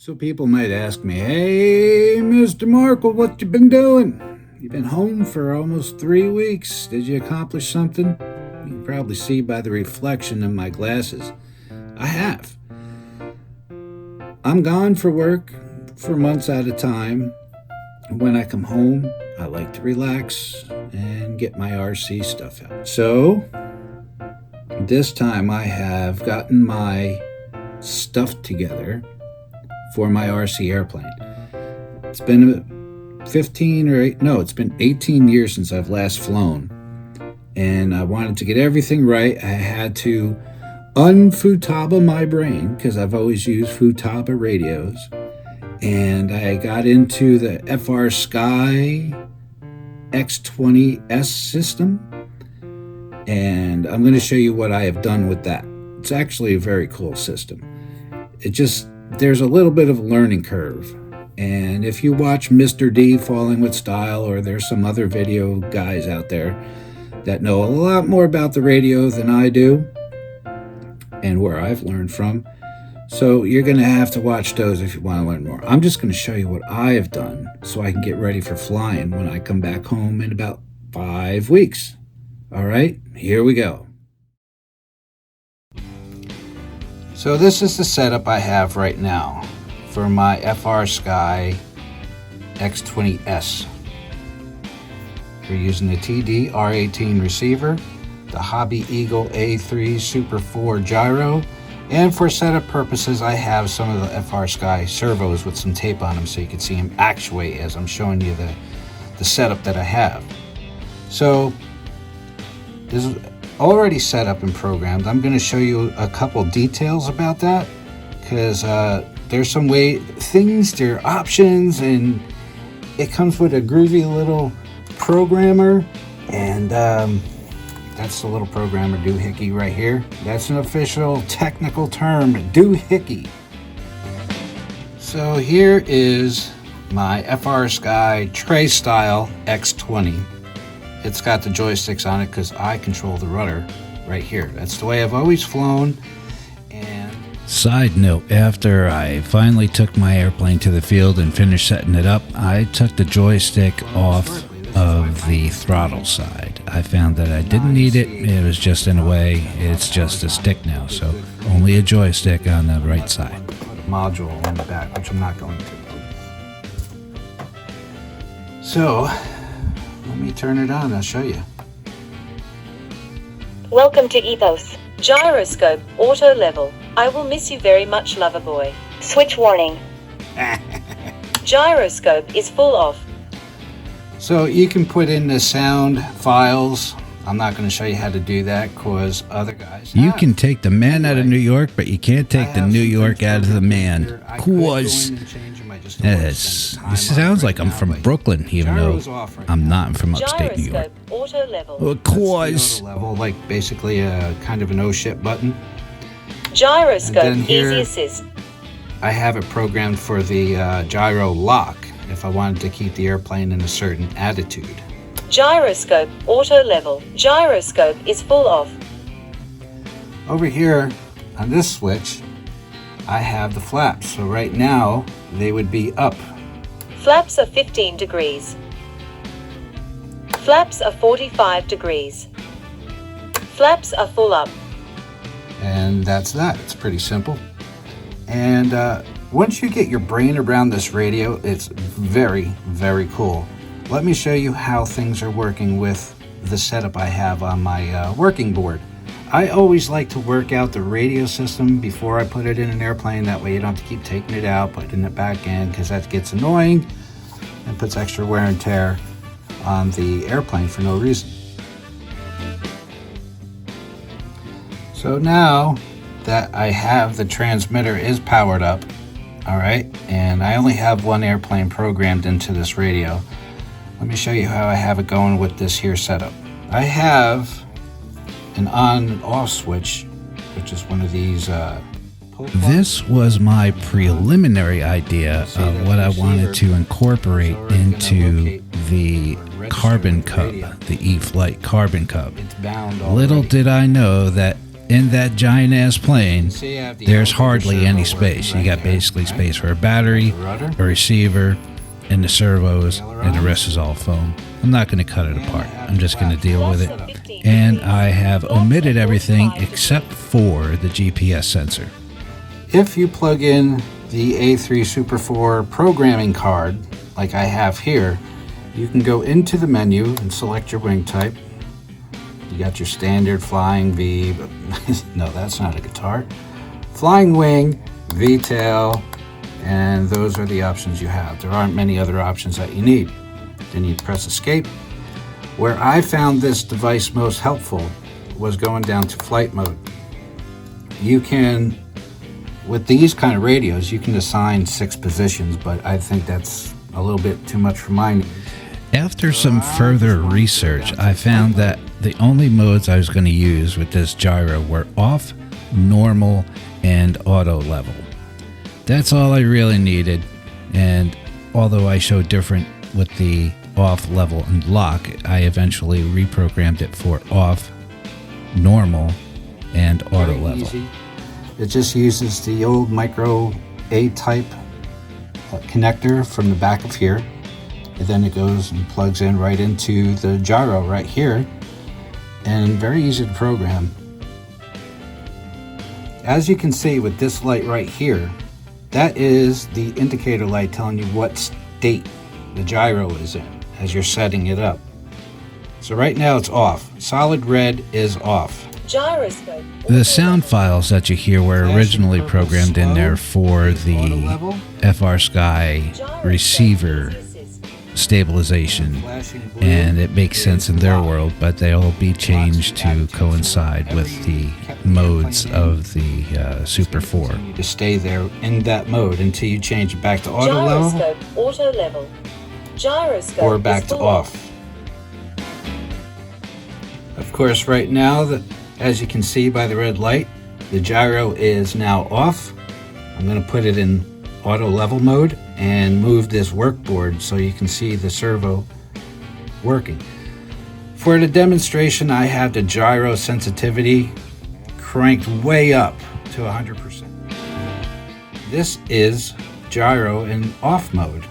So people might ask me, hey, Mr. Markle, what you been doing? You've been home for almost 3 weeks. Did you accomplish something? You can probably see by the reflection in my glasses. I have. I'm gone for work for months at a time. When I come home, I like to relax and get my RC stuff out. So this time I have gotten my stuff together for my RC airplane. It's been 18 years since I've last flown, and I wanted to get everything right. I had to unfutaba my brain because I've always used futaba radios, and I got into the Frsky X20 system, and I'm going to show you what I have done with that. It's actually a very cool system. There's a little bit of a learning curve. And if you watch Mr. D Falling with Style, or there's some other video guys out there that know a lot more about the radio than I do and where I've learned from. So you're going to have to watch those if you want to learn more. I'm just going to show you what I have done so I can get ready for flying when I come back home in about 5 weeks. All right, here we go. So this is the setup I have right now for my Frsky X20 We're using the TD R18 receiver, the HobbyEagle A3 Super 4 gyro, and for setup purposes I have some of the Frsky servos with some tape on them so you can see them actuate as I'm showing you the setup that I have. So this is already set up and programmed. I'm going to show you a couple details about that because there's some there are options, and it comes with a groovy little programmer, and that's the little programmer doohickey right here. That's an official technical term, doohickey. So here is my Frsky tray style X20. It's got the joysticks on it because I control the rudder right here. That's the way I've always flown. And side note, after I finally took my airplane to the field and finished setting it up, I took the joystick off of the throttle side. I found that I didn't need it. It was just in a way, it's just a stick now. So only a joystick on the right side. Put a module on the back, which I'm not going to. So let me turn it on, I'll show you. Welcome to Ethos. Gyroscope, auto level. I will miss you very much, lover boy. Switch warning. Gyroscope is full off. So you can put in the sound files. I'm not going to show you how to do that because other guys You can take the man out of New York, but you can't take the New York out of the man. Cause yes, it sounds like I'm from Brooklyn, even though I'm not from upstate New York. Auto level. Cause like basically a kind of an oh shit button. Gyroscope, easy assist. I have it programmed for the gyro lock if I wanted to keep the airplane in a certain attitude. Gyroscope, auto level. Gyroscope is full off. Over here on this switch, I have the flaps. So right now, they would be up. Flaps are 15 degrees. Flaps are 45 degrees. Flaps are full up. And that's that. It's pretty simple. And once you get your brain around this radio, it's very, very cool. Let me show you how things are working with the setup I have on my working board. I always like to work out the radio system before I put it in an airplane. That way you don't have to keep taking it out, putting it back in, because that gets annoying and puts extra wear and tear on the airplane for no reason. So now that I have the transmitter is powered up, all right, and I only have one airplane programmed into this radio. Let me show you how I have it going with this here setup. I have an on and off switch, which is one of these. this was my preliminary idea of what I wanted to incorporate into the Carbon Cub, the E-Flight Carbon Cub. Little did I know that in that giant ass plane, See, I have the there's elevator hardly servo any working space. You right got there, basically okay? space for a battery, The rudder. a receiver, and the servos, and the rest is all foam. I'm not going to cut it apart. I'm just going to deal with it. And I have omitted everything except for the GPS sensor. If you plug in the A3 Super 4 programming card, like I have here, you can go into the menu and select your wing type. You got your standard flying V, but no, that's not a guitar. Flying wing, V-tail, and those are the options you have. There aren't many other options that you need. Then you press escape. Where I found this device most helpful was going down to flight mode. You can, with these kind of radios, you can assign 6 positions, but I think that's a little bit too much for mine. After some further research, I found that the only modes I was going to use with this gyro were off, normal, and auto level. That's all I really needed, and although I showed different with the off, level, and lock, I eventually reprogrammed it for off, normal, and auto Very level. easy. It just uses the old micro A-type connector from the back of here, and then it goes and plugs in right into the gyro right here, and very easy to program. As you can see with this light right here, that is the indicator light telling you what state the gyro is in as you're setting it up. So right now it's off. Solid red is off. Gyroscope. The sound files that you hear were originally programmed in there for the Frsky receiver stabilization, and it makes sense in their world, but they'll be changed to coincide with the modes of the Super 4. You to stay there in that mode until you change it back to auto level Gyroscope. Auto level. Gyroscope. or back is to full off. Of course, right now, as you can see by the red light, the gyro is now off. I'm going to put it in auto level mode and move this workboard so you can see the servo working. For the demonstration, I have the gyro sensitivity cranked way up to 100%. This is gyro in off mode.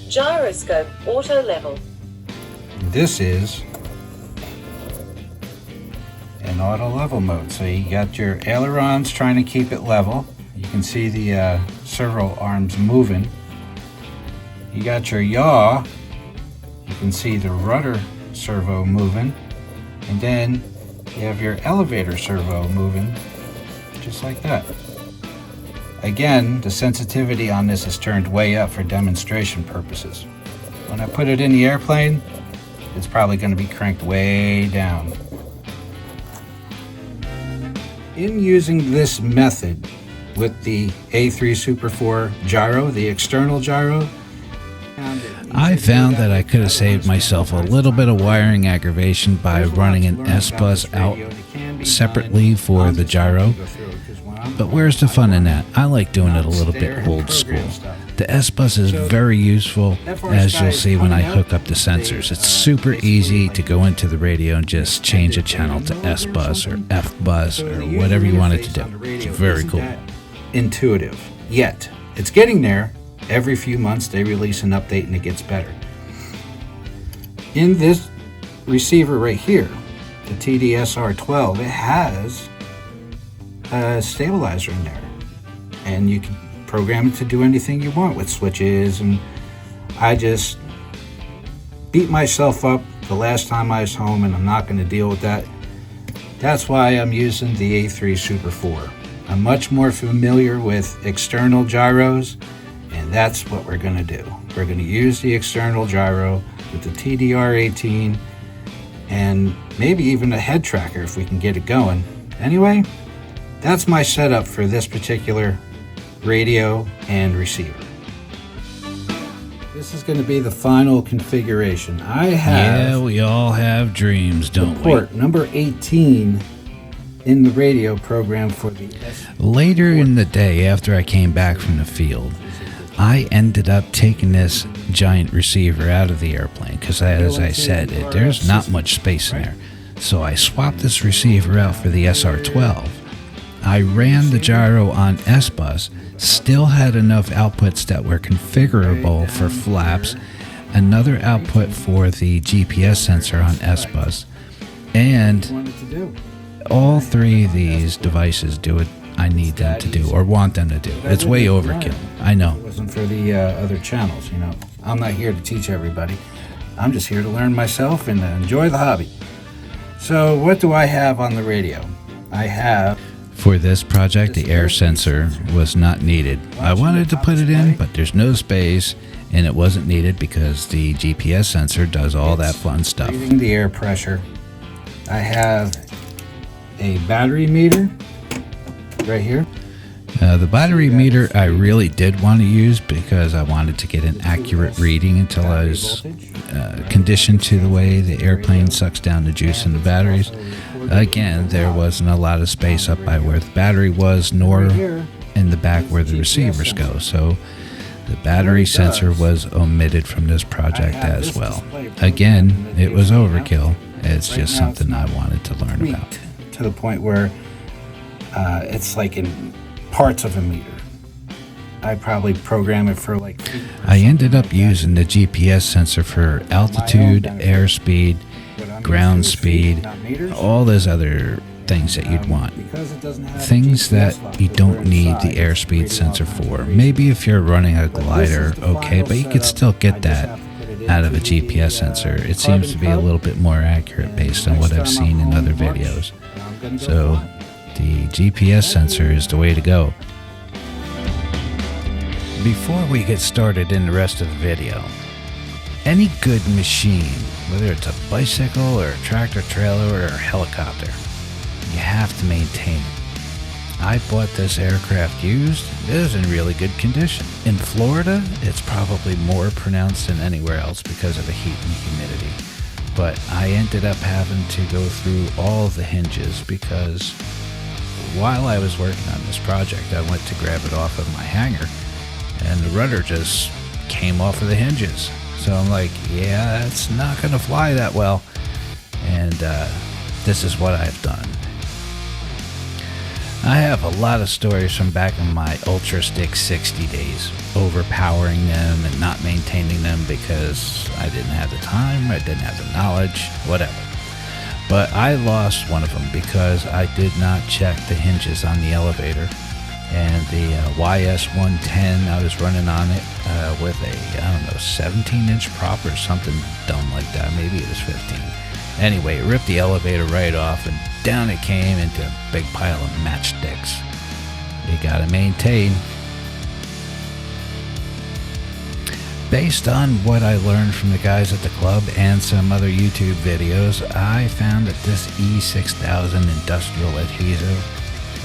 Gyroscope. Auto level. This is in auto level mode. So you got your ailerons trying to keep it level. You can see the servo arms moving. You got your yaw. You can see the rudder servo moving. And then you have your elevator servo moving just like that. Again, the sensitivity on this is turned way up for demonstration purposes. When I put it in the airplane, it's probably going to be cranked way down. In using this method with the A3 Super 4 gyro, the external gyro, I found that I could have saved myself a little bit of wiring aggravation by running an S-bus out separately for the gyro. But where's the fun in that? I like doing it a little bit old school. The S-bus is very useful, as you'll see when I hook up the sensors. It's super easy to go into the radio and just change a channel to S-bus or F-bus or whatever you want it to do. It's very cool. Intuitive. Yet, it's getting there. Every few months they release an update and it gets better. In this receiver right here, the TD-SR12, it has a stabilizer in there. And you can program it to do anything you want with switches, and I just beat myself up the last time I was home, and I'm not going to deal with that. That's why I'm using the A3 Super 4. I'm much more familiar with external gyros, and that's what we're going to do. We're going to use the external gyro with the TDR-18 and maybe even a head tracker if we can get it going. Anyway, that's my setup for this particular radio and receiver. This is going to be the final configuration. I have Yeah, we all have dreams, don't we? port number 18 in the radio program for the Later in the day, after I came back from the field, I ended up taking this giant receiver out of the airplane because, as I said, there's not much space in there. So I swapped this receiver out for the SR12. I ran the gyro on S-Bus, still had enough outputs that were configurable for flaps, another output for the GPS sensor on S-Bus, and all three of these devices do what I need them to do or want them to do. It's way overkill, I know. It wasn't for the other channels, you know. I'm not here to teach everybody. I'm just here to learn myself and enjoy the hobby. So what do I have on the radio? I have... For this project, the air sensor was not needed. I wanted to put it in, but there's no space, and it wasn't needed because the GPS sensor does all that fun stuff. Reading the air pressure. I have a battery meter right here. The battery meter I really did want to use because I wanted to get an accurate reading until I was conditioned to the way the airplane sucks down the juice in the batteries. Again, there wasn't a lot of space up by where the battery was, nor in the back where the receivers go, so the battery sensor was omitted from this project as well. Again, it was overkill. It's just something I wanted to learn about. To the point where it's like in parts of a meter. I probably program it for like... I ended up using the GPS sensor for altitude, airspeed, ground speed, all those other things that you'd want. Things that you don't need the airspeed sensor for. Maybe if you're running a glider, okay, but you could still get that out of a GPS sensor. It seems to be a little bit more accurate based on what I've seen in other videos. So the GPS sensor is the way to go. Before we get started in the rest of the video, any good machine, whether it's a bicycle or a tractor trailer or a helicopter, you have to maintain it. I bought this aircraft used. It was in really good condition. In Florida, it's probably more pronounced than anywhere else because of the heat and humidity. But I ended up having to go through all the hinges because while I was working on this project, I went to grab it off of my hanger and the rudder just came off of the hinges. So I'm like, yeah, that's not going to fly that well. And this is what I've done. I have a lot of stories from back in my Ultra Stick 60 days, overpowering them and not maintaining them because I didn't have the time, I didn't have the knowledge, whatever. But I lost one of them because I did not check the hinges on the elevator. And the YS-110, I was running on it with a, I don't know, 17-inch prop or something dumb like that. Maybe it was 15. Anyway, it ripped the elevator right off and down it came into a big pile of matchsticks. You gotta maintain. Based on what I learned from the guys at the club and some other YouTube videos, I found that this E6000 industrial adhesive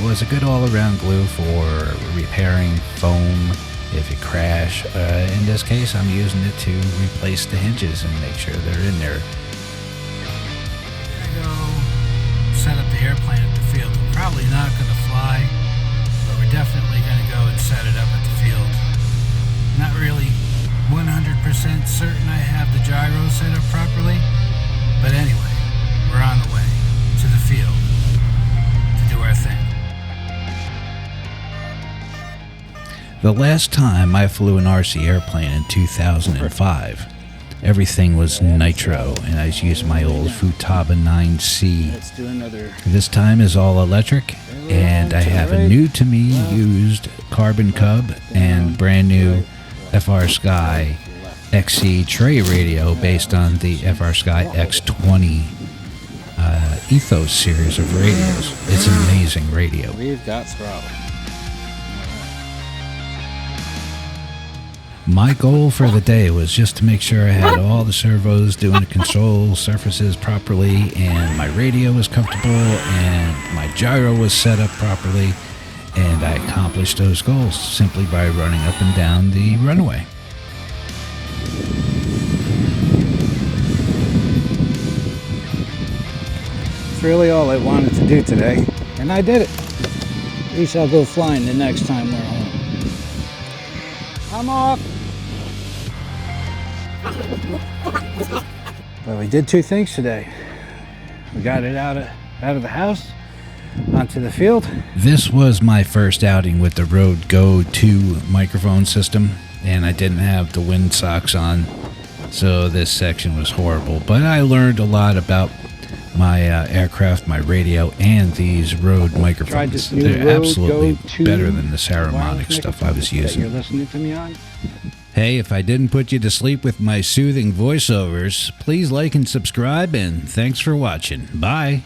was a good all-around glue for repairing foam if it crash. In this case, I'm using it to replace the hinges and make sure they're in there. Gonna go set up the airplane at the field. We're probably not going to fly, but we're definitely going to go and set it up at the field. Not really 100% certain I have the gyro set up properly, but anyway, we're on the way to the field to do our thing. The last time I flew an RC airplane in 2005, everything was nitro, and I used my old Futaba 9C. This time is all electric, and I have a new to me used Carbon Cub and brand new Frsky XE tray radio based on the Frsky X20 Ethos series of radios. It's an amazing radio. We've got throttle. My goal for the day was just to make sure I had all the servos doing the control surfaces properly, and my radio was comfortable, and my gyro was set up properly, and I accomplished those goals simply by running up and down the runway. It's really all I wanted to do today, and I did it. We shall go flying the next time we're home. I'm off. But we did two things today. We got it out of the house, onto the field. This was my first outing with the Rode Go 2 microphone system, and I didn't have the wind socks on, so this section was horrible. But I learned a lot about my aircraft, my radio, and these Rode microphones. They're absolutely better than the Saramonic stuff I was using. You're listening to me on? Hey, if I didn't put you to sleep with my soothing voiceovers, please like and subscribe, and thanks for watching. Bye.